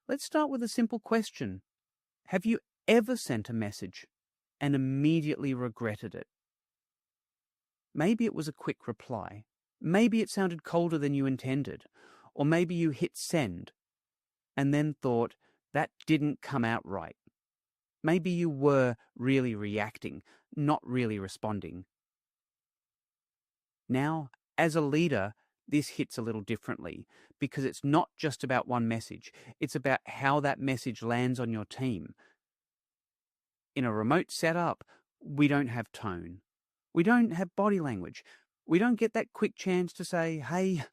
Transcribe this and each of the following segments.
Let's start with a simple question. Have you ever sent a message and immediately regretted it? Maybe it was a quick reply. Maybe it sounded colder than you intended. Or maybe you hit send and then thought that didn't come out right. Maybe you were really reacting, not really responding. Now, as a leader, this hits a little differently because it's not just about one message. It's about how that message lands on your team. In a remote setup, we don't have tone. We don't have body language. We don't get that quick chance to say, hey,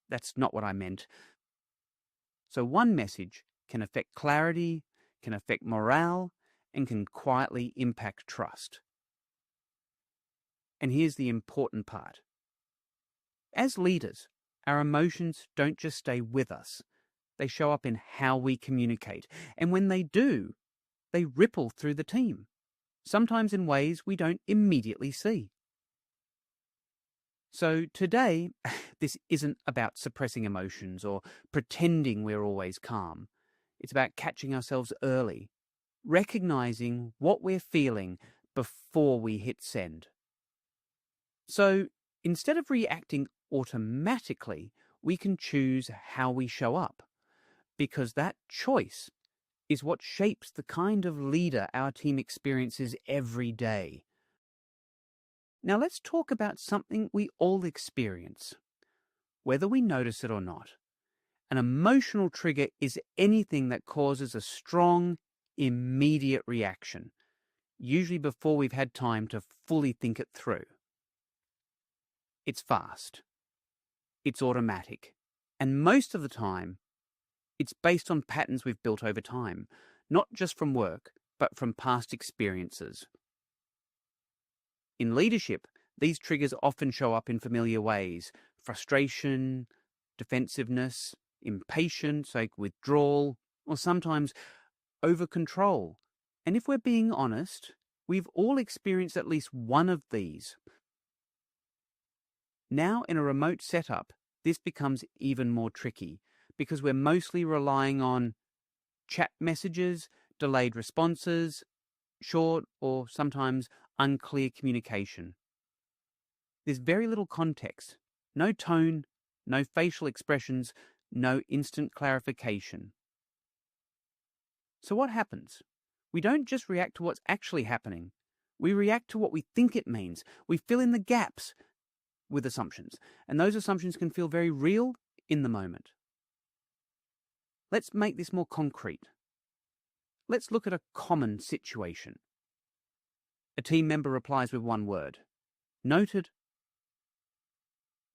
that's not what I meant. So one message can affect clarity, can affect morale, and can quietly impact trust. And here's the important part. As leaders, our emotions don't just stay with us. They show up in how we communicate. And when they do, they ripple through the team, sometimes in ways we don't immediately see. So today, this isn't about suppressing emotions or pretending we're always calm. It's about catching ourselves early, recognizing what we're feeling before we hit send. So instead of reacting automatically, we can choose how we show up, because that choice is what shapes the kind of leader our team experiences every day. Now let's talk about something we all experience, whether we notice it or not. An emotional trigger is anything that causes a strong, immediate reaction, usually before we've had time to fully think it through. It's fast. It's automatic. And most of the time, it's based on patterns we've built over time, not just from work, but from past experiences. In leadership, these triggers often show up in familiar ways: frustration, defensiveness, impatience, like withdrawal, or sometimes over-control. And if we're being honest, we've all experienced at least one of these. Now, in a remote setup, this becomes even more tricky because we're mostly relying on chat messages, delayed responses, short or sometimes unclear communication. There's very little context, no tone, no facial expressions, no instant clarification. So what happens? We don't just react to what's actually happening. We react to what we think it means. We fill in the gaps with assumptions, and those assumptions can feel very real in the moment. Let's make this more concrete. Let's look at a common situation. A team member replies with one word. Noted.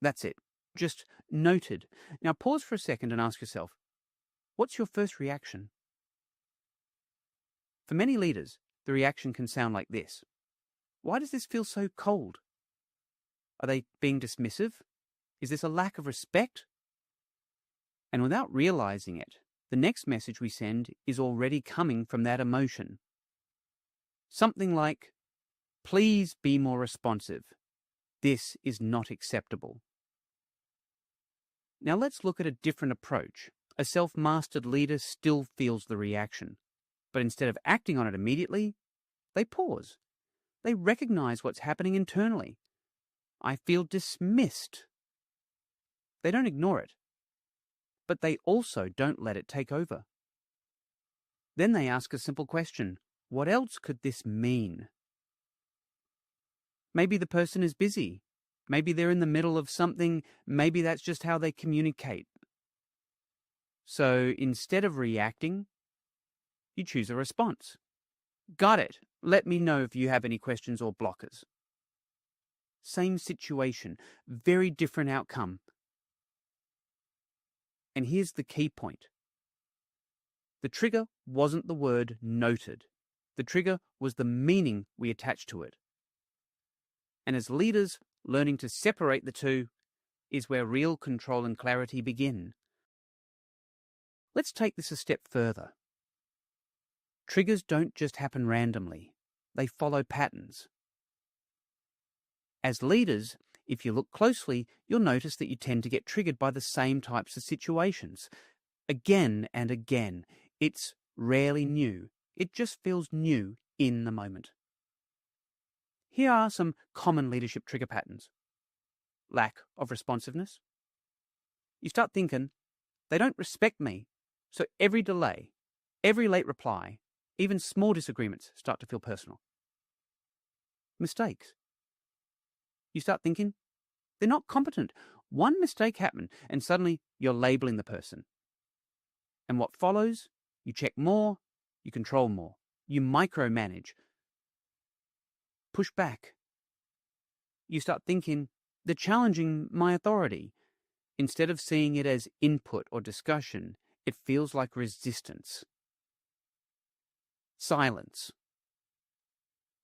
That's it. Just noted. Now pause for a second and ask yourself, what's your first reaction? For many leaders, the reaction can sound like this. Why does this feel so cold? Are they being dismissive? Is this a lack of respect? And without realizing it, the next message we send is already coming from that emotion. Something like, please be more responsive. This is not acceptable. Now let's look at a different approach. A self-mastered leader still feels the reaction, but instead of acting on it immediately, they pause. They recognize what's happening internally. I feel dismissed. They don't ignore it, but they also don't let it take over. Then they ask a simple question. What else could this mean? Maybe the person is busy. Maybe they're in the middle of something. Maybe that's just how they communicate. So instead of reacting, you choose a response. Got it. Let me know if you have any questions or blockers. Same situation, very different outcome. And here's the key point. The trigger wasn't the word noted. The trigger was the meaning we attached to it. And as leaders, learning to separate the two is where real control and clarity begin. Let's take this a step further. Triggers don't just happen randomly. They follow patterns. As leaders, if you look closely, you'll notice that you tend to get triggered by the same types of situations. again and again. It's rarely new. It just feels new in the moment. Here are some common leadership trigger patterns. Lack of responsiveness. You start thinking, they don't respect me, so every delay, every late reply, even small disagreements start to feel personal. Mistakes. You start thinking, they're not competent. One mistake happened, and suddenly you're labeling the person. And what follows? You check more, you control more, you micromanage. Push back. You start thinking, they're challenging my authority. Instead of seeing it as input or discussion, it feels like resistance. Silence.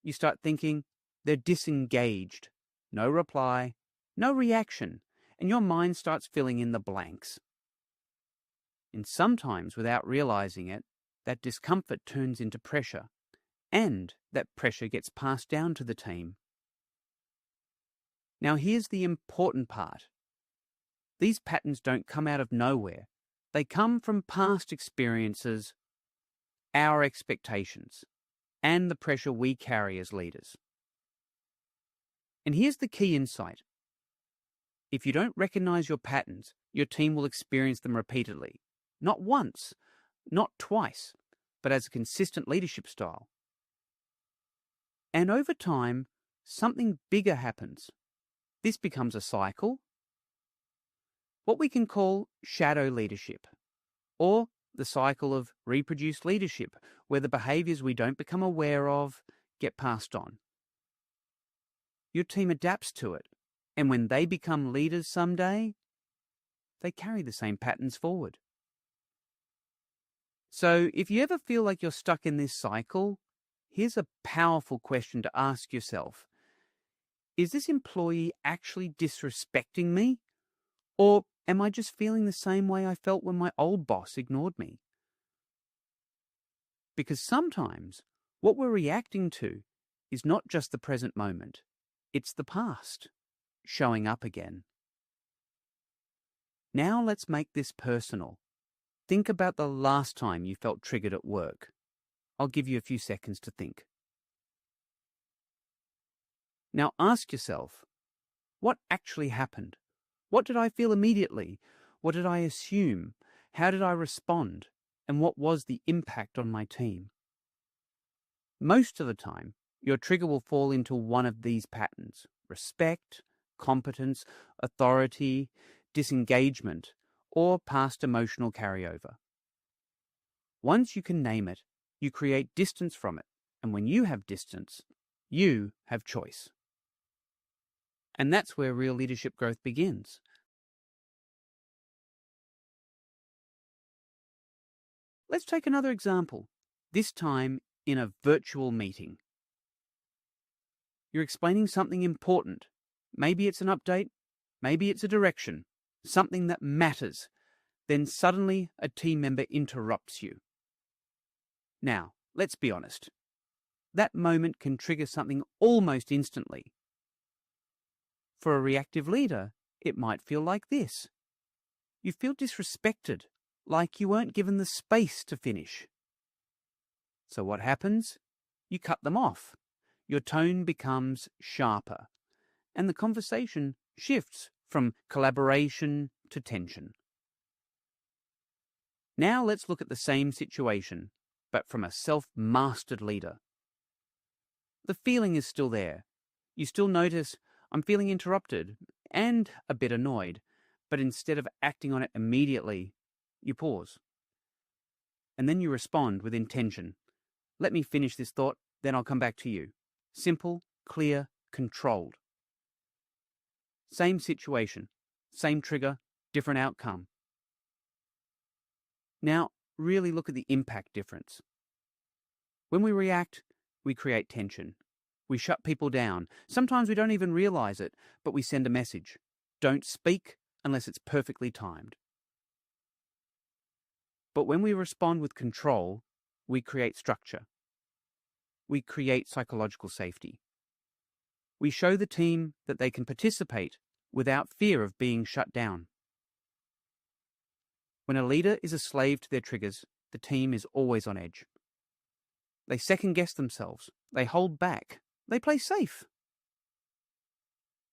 You start thinking, they're disengaged. No reply, no reaction, and your mind starts filling in the blanks. And sometimes, without realizing it, that discomfort turns into pressure, and that pressure gets passed down to the team. Now, here's the important part. These patterns don't come out of nowhere. They come from past experiences, our expectations, and the pressure we carry as leaders. And here's the key insight. If you don't recognize your patterns, your team will experience them repeatedly. Not once, not twice, but as a consistent leadership style. And over time, something bigger happens. This becomes a cycle, what we can call shadow leadership, or the cycle of reproduced leadership, where the behaviors we don't become aware of get passed on. Your team adapts to it, and when they become leaders someday, they carry the same patterns forward. So if you ever feel like you're stuck in this cycle, here's a powerful question to ask yourself. Is this employee actually disrespecting me? Or am I just feeling the same way I felt when my old boss ignored me? Because sometimes what we're reacting to is not just the present moment, it's the past showing up again. Now let's make this personal. Think about the last time you felt triggered at work. I'll give you a few seconds to think. Now ask yourself, what actually happened? What did I feel immediately? What did I assume? How did I respond? And what was the impact on my team? Most of the time, your trigger will fall into one of these patterns: respect, competence, authority, disengagement, or past emotional carryover. Once you can name it, you create distance from it. And when you have distance, you have choice. And that's where real leadership growth begins. Let's take another example, this time in a virtual meeting. You're explaining something important. Maybe it's an update, maybe it's a direction, something that matters. Then suddenly a team member interrupts you. Now, let's be honest. That moment can trigger something almost instantly. For a reactive leader, it might feel like this. You feel disrespected, like you weren't given the space to finish. So what happens? You cut them off. Your tone becomes sharper, and the conversation shifts from collaboration to tension. Now let's look at the same situation, but from a self-mastered leader. The feeling is still there. You still notice, I'm feeling interrupted and a bit annoyed, but instead of acting on it immediately, you pause. And then you respond with intention. Let me finish this thought, then I'll come back to you. Simple, clear, controlled. Same situation, same trigger, different outcome. Now, really look at the impact difference. When we react, we create tension. We shut people down. Sometimes we don't even realize it, but we send a message. Don't speak unless it's perfectly timed. But when we respond with control, we create structure. We create psychological safety. We show the team that they can participate without fear of being shut down. When a leader is a slave to their triggers, the team is always on edge. They second-guess themselves. They hold back. They play safe.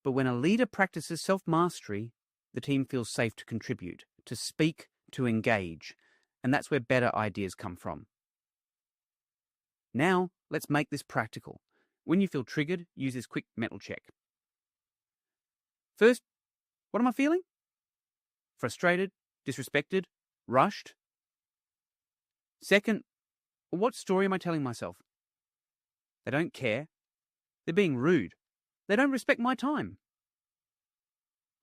But when a leader practices self-mastery, the team feels safe to contribute, to speak, to engage. And that's where better ideas come from. Now, let's make this practical. When you feel triggered, use this quick mental check. First, what am I feeling? Frustrated, disrespected, rushed? Second, what story am I telling myself? They don't care. They're being rude. They don't respect my time.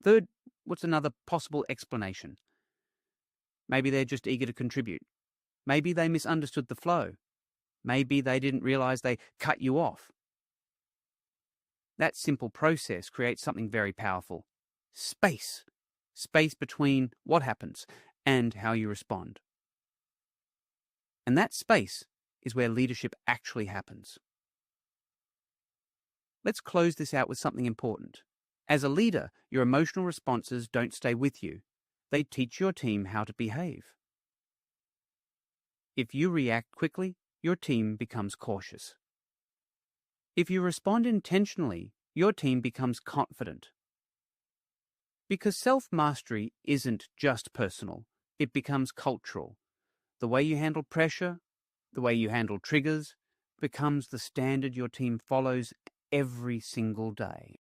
Third, what's another possible explanation? Maybe they're just eager to contribute. Maybe they misunderstood the flow. Maybe they didn't realize they cut you off. That simple process creates something very powerful. Space. Space between what happens and how you respond. And that space is where leadership actually happens. Let's close this out with something important. As a leader, your emotional responses don't stay with you. They teach your team how to behave. If you react quickly, your team becomes cautious. If you respond intentionally, your team becomes confident. Because self-mastery isn't just personal, it becomes cultural. The way you handle pressure, the way you handle triggers, becomes the standard your team follows every single day.